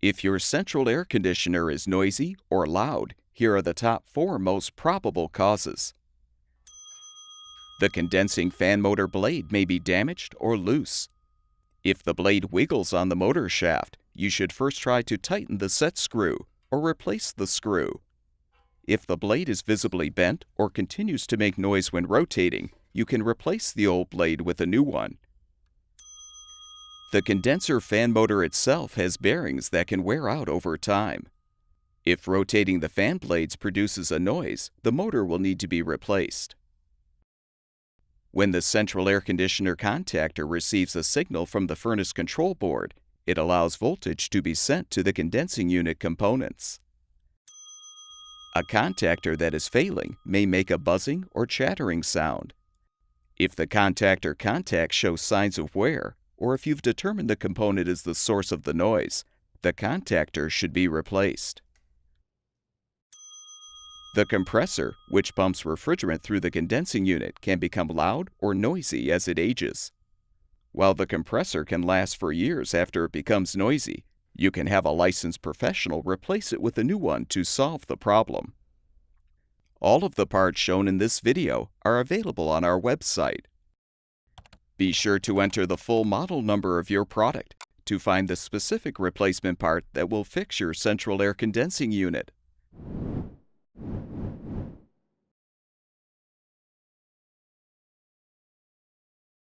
If your central air conditioner is noisy or loud, here are the top 4 most probable causes. The condensing fan motor blade may be damaged or loose. If the blade wiggles on the motor shaft, you should first try to tighten the set screw or replace the screw. If the blade is visibly bent or continues to make noise when rotating, you can replace the old blade with a new one. The condenser fan motor itself has bearings that can wear out over time. If rotating the fan blades produces a noise, the motor will need to be replaced. When the central air conditioner contactor receives a signal from the furnace control board, it allows voltage to be sent to the condensing unit components. A contactor that is failing may make a buzzing or chattering sound. If the contactor contacts show signs of wear, or if you've determined the component is the source of the noise, the contactor should be replaced. The compressor, which pumps refrigerant through the condensing unit, can become loud or noisy as it ages. While the compressor can last for years after it becomes noisy, you can have a licensed professional replace it with a new one to solve the problem. All of the parts shown in this video are available on our website. Be sure to enter the full model number of your product to find the specific replacement part that will fix your central air condensing unit.